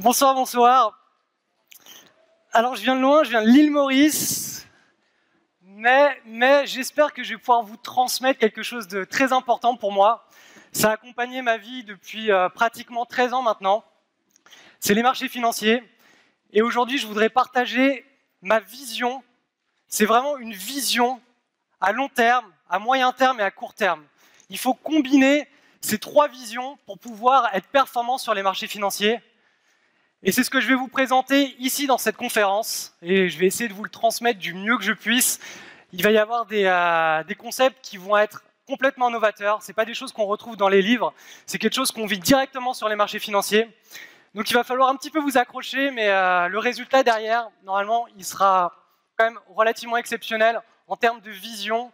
Bonsoir, bonsoir. Alors, je viens de loin, je viens de l'île Maurice, mais j'espère que je vais pouvoir vous transmettre quelque chose de très important pour moi. Ça a accompagné ma vie depuis pratiquement 13 ans maintenant. C'est les marchés financiers. Et aujourd'hui, je voudrais partager ma vision. C'est vraiment une vision à long terme, à moyen terme et à court terme. Il faut combiner ces trois visions pour pouvoir être performant sur les marchés financiers. Et c'est ce que je vais vous présenter ici dans cette conférence, et je vais essayer de vous le transmettre du mieux que je puisse. Il va y avoir des concepts qui vont être complètement novateurs, ce n'est pas des choses qu'on retrouve dans les livres, c'est quelque chose qu'on vit directement sur les marchés financiers. Donc il va falloir un petit peu vous accrocher, mais le résultat derrière, normalement, il sera quand même relativement exceptionnel en termes de vision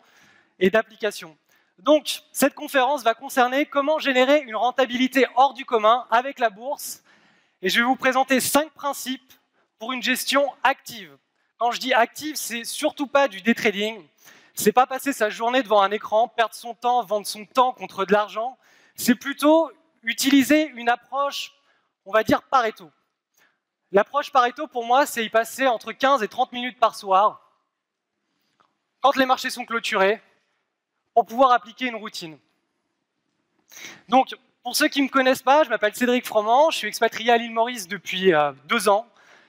et d'application. Donc cette conférence va concerner comment générer une rentabilité hors du commun avec la bourse. Et je vais vous présenter 5 principes pour une gestion active. Quand je dis active, c'est surtout pas du day trading. C'est pas passer sa journée devant un écran, perdre son temps, vendre son temps contre de l'argent. C'est plutôt utiliser une approche, on va dire Pareto. L'approche Pareto, pour moi, c'est y passer entre 15 et 30 minutes par soir, quand les marchés sont clôturés, pour pouvoir appliquer une routine. Donc, pour ceux qui ne me connaissent pas, je m'appelle Cédric Froment, je suis expatrié à l'île Maurice depuis 2 ans,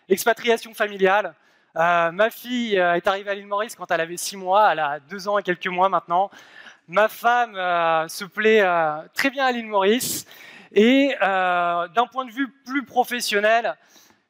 expatriation familiale. Ma fille est arrivée à l'île Maurice quand elle avait 6 mois, elle a 2 ans et quelques mois maintenant. Ma femme se plaît très bien à l'île Maurice. Et d'un point de vue plus professionnel,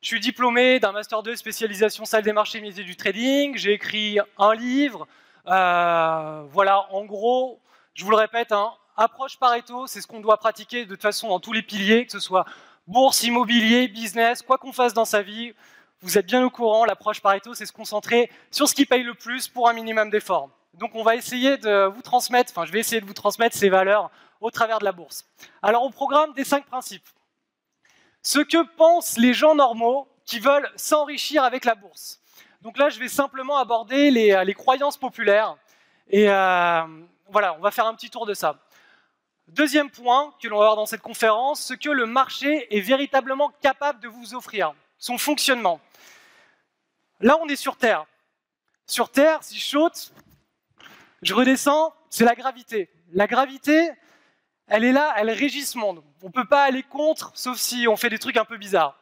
je suis diplômé d'un Master 2 spécialisation salle des marchés, métier du trading. J'ai écrit un livre. Voilà, en gros, je vous le répète, approche Pareto, c'est ce qu'on doit pratiquer de toute façon dans tous les piliers, que ce soit bourse, immobilier, business, quoi qu'on fasse dans sa vie. Vous êtes bien au courant, l'approche Pareto, c'est se concentrer sur ce qui paye le plus pour un minimum d'efforts. Donc on va essayer de vous transmettre, je vais essayer de vous transmettre ces valeurs au travers de la bourse. Alors au programme des 5 principes. Ce que pensent les gens normaux qui veulent s'enrichir avec la bourse. Donc là, je vais simplement aborder les croyances populaires. Et voilà, on va faire un petit tour de ça. Deuxième point que l'on va voir dans cette conférence, ce que le marché est véritablement capable de vous offrir, son fonctionnement. Là, on est sur Terre. Sur Terre, si je saute, je redescends, c'est la gravité. La gravité, elle est là, elle régit ce monde. On ne peut pas aller contre, sauf si on fait des trucs un peu bizarres.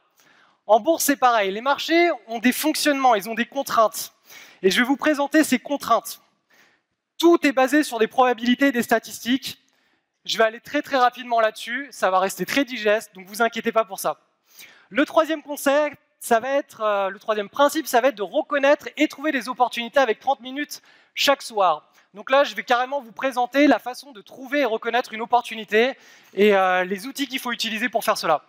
En bourse, c'est pareil. Les marchés ont des fonctionnements, ils ont des contraintes. Et je vais vous présenter ces contraintes. Tout est basé sur des probabilités et des statistiques. Je vais aller très très rapidement là-dessus, ça va rester très digeste, donc vous inquiétez pas pour ça. Le troisième concept, le troisième principe, ça va être de reconnaître et trouver des opportunités avec 30 minutes chaque soir. Donc là, je vais carrément vous présenter la façon de trouver et reconnaître une opportunité et les outils qu'il faut utiliser pour faire cela.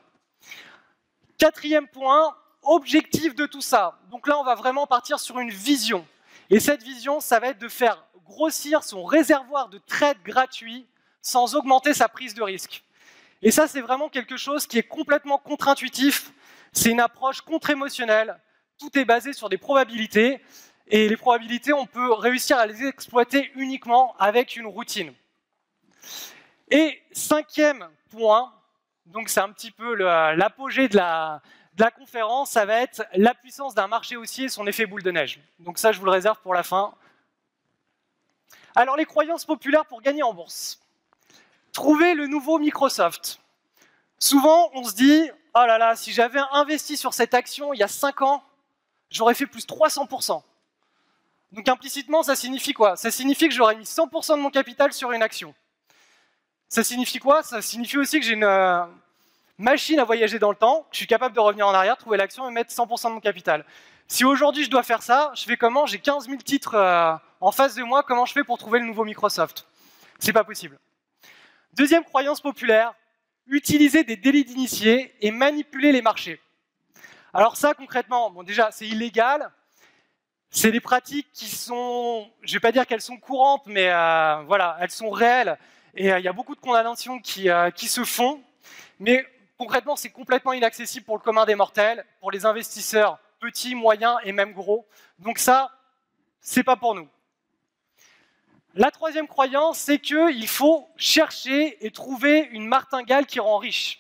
Quatrième point, objectif de tout ça. Donc là, on va vraiment partir sur une vision. Et cette vision, ça va être de faire grossir son réservoir de trades gratuits sans augmenter sa prise de risque. Et ça, c'est vraiment quelque chose qui est complètement contre-intuitif. C'est une approche contre-émotionnelle. Tout est basé sur des probabilités. Et les probabilités, on peut réussir à les exploiter uniquement avec une routine. Et cinquième point, donc c'est un petit peu l'apogée de la conférence, ça va être la puissance d'un marché haussier et son effet boule de neige. Donc ça, je vous le réserve pour la fin. Alors, les croyances populaires pour gagner en bourse. Trouver le nouveau Microsoft. Souvent, on se dit, oh là là, si j'avais investi sur cette action il y a 5 ans, j'aurais fait plus 300%. Donc implicitement, ça signifie quoi? Ça signifie que j'aurais mis 100% de mon capital sur une action. Ça signifie quoi? Ça signifie aussi que j'ai une machine à voyager dans le temps, que je suis capable de revenir en arrière, trouver l'action et mettre 100% de mon capital. Si aujourd'hui je dois faire ça, je fais comment? J'ai 15 000 titres en face de moi, comment je fais pour trouver le nouveau Microsoft? C'est pas possible. Deuxième croyance populaire, utiliser des délits d'initiés et manipuler les marchés. Alors ça, concrètement, bon, déjà, c'est illégal. C'est des pratiques qui sont, je ne vais pas dire qu'elles sont courantes, mais voilà, elles sont réelles. Et il y a beaucoup de condamnations qui se font. Mais concrètement, c'est complètement inaccessible pour le commun des mortels, pour les investisseurs petits, moyens et même gros. Donc ça, c'est pas pour nous. La troisième croyance, c'est qu'il faut chercher et trouver une martingale qui rend riche.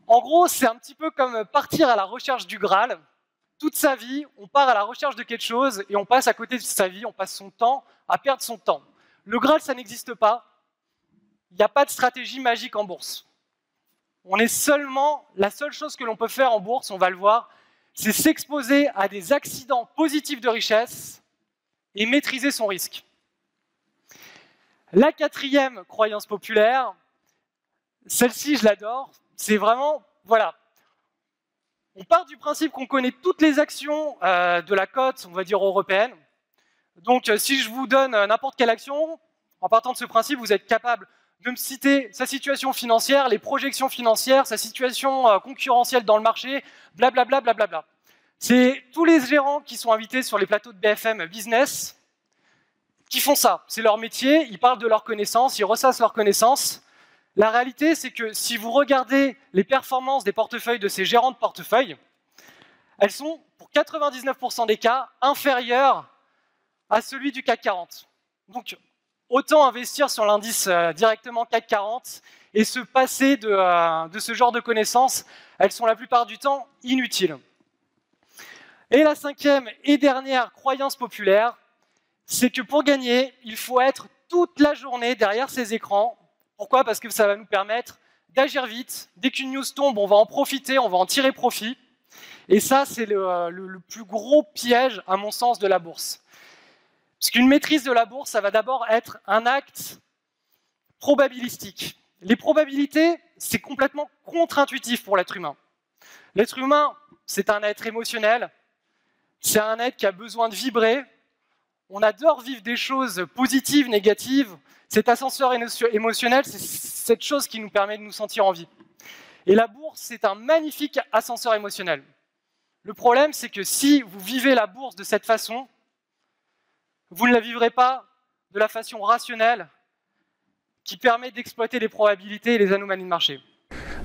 En gros, c'est un petit peu comme partir à la recherche du Graal. Toute sa vie, on part à la recherche de quelque chose et on passe à côté de sa vie, on passe son temps à perdre son temps. Le Graal, ça n'existe pas. Il n'y a pas de stratégie magique en bourse. La seule chose que l'on peut faire en bourse, on va le voir, c'est s'exposer à des accidents positifs de richesse et maîtriser son risque. La quatrième croyance populaire, celle-ci, je l'adore, c'est vraiment, voilà, on part du principe qu'on connaît toutes les actions de la cote, on va dire européenne. Donc, si je vous donne n'importe quelle action, en partant de ce principe, vous êtes capable de me citer sa situation financière, les projections financières, sa situation concurrentielle dans le marché, blablabla, blablabla. C'est tous les gérants qui sont invités sur les plateaux de BFM Business qui font ça. C'est leur métier, ils parlent de leurs connaissances, ils ressassent leurs connaissances. La réalité, c'est que si vous regardez les performances des portefeuilles de ces gérants de portefeuille, elles sont, pour 99% des cas, inférieures à celui du CAC 40. Donc, autant investir sur l'indice directement CAC 40 et se passer de ce genre de connaissances, elles sont la plupart du temps inutiles. Et la cinquième et dernière croyance populaire, c'est que pour gagner, il faut être toute la journée derrière ces écrans. Pourquoi? Parce que ça va nous permettre d'agir vite. Dès qu'une news tombe, on va en profiter, on va en tirer profit. Et ça, c'est le plus gros piège, à mon sens, de la bourse. Parce qu'une maîtrise de la bourse, ça va d'abord être un acte probabilistique. Les probabilités, c'est complètement contre-intuitif pour l'être humain. L'être humain, c'est un être émotionnel, c'est un être qui a besoin de vibrer. On adore vivre des choses positives, négatives. Cet ascenseur émotionnel, c'est cette chose qui nous permet de nous sentir en vie. Et la bourse, c'est un magnifique ascenseur émotionnel. Le problème, c'est que si vous vivez la bourse de cette façon, vous ne la vivrez pas de la façon rationnelle qui permet d'exploiter les probabilités et les anomalies de marché.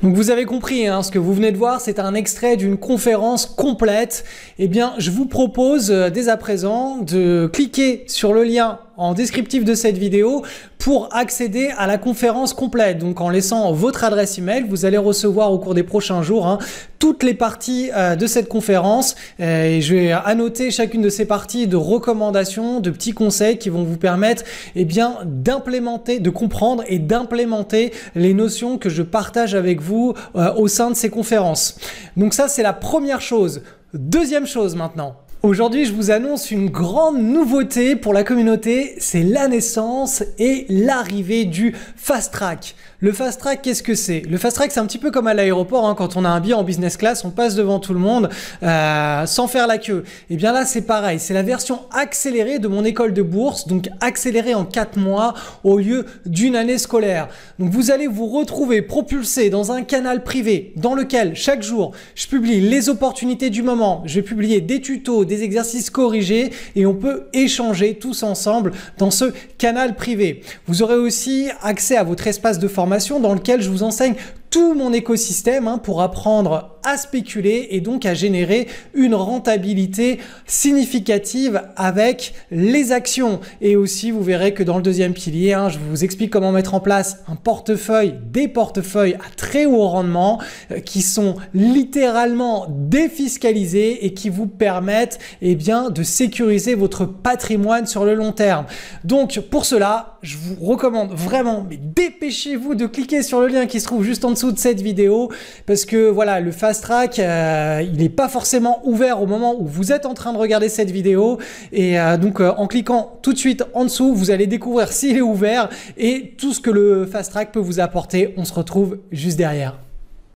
Donc vous avez compris, hein, ce que vous venez de voir, c'est un extrait d'une conférence complète. Eh bien, je vous propose dès à présent de cliquer sur le lien en descriptif de cette vidéo pour accéder à la conférence complète. Donc en laissant votre adresse email, vous allez recevoir au cours des prochains jours toutes les parties de cette conférence. Et je vais annoter chacune de ces parties de recommandations, de petits conseils qui vont vous permettre d'implémenter, de comprendre et d'implémenter les notions que je partage avec vous au sein de ces conférences. Donc ça, c'est la première chose. Deuxième chose maintenant. Aujourd'hui, je vous annonce une grande nouveauté pour la communauté, c'est la naissance et l'arrivée du Fast Track. Le Fast Track, qu'est-ce que c'est? Le Fast Track, c'est un petit peu comme à l'aéroport, hein, quand on a un billet en business class, on passe devant tout le monde sans faire la queue. Et bien là, c'est pareil, c'est la version accélérée de mon école de bourse, donc accélérée en 4 mois au lieu d'une année scolaire. Donc vous allez vous retrouver propulsé dans un canal privé dans lequel chaque jour, je publie les opportunités du moment, je vais publier des tutos, des exercices corrigés et on peut échanger tous ensemble dans ce canal privé. Vous aurez aussi accès à votre espace de formation dans lequel je vous enseigne tout mon écosystème pour apprendre à spéculer et donc à générer une rentabilité significative avec les actions. Et aussi, vous verrez que dans le deuxième pilier, je vous explique comment mettre en place un portefeuille, des portefeuilles à très haut rendement qui sont littéralement défiscalisés et qui vous permettent de sécuriser votre patrimoine sur le long terme. Donc pour cela, je vous recommande vraiment, mais dépêchez-vous de cliquer sur le lien qui se trouve juste en dessous de cette vidéo parce que voilà, le Fast Track, il n'est pas forcément ouvert au moment où vous êtes en train de regarder cette vidéo et donc en cliquant tout de suite en dessous, vous allez découvrir s'il est ouvert et tout ce que le Fast Track peut vous apporter. On se retrouve juste derrière.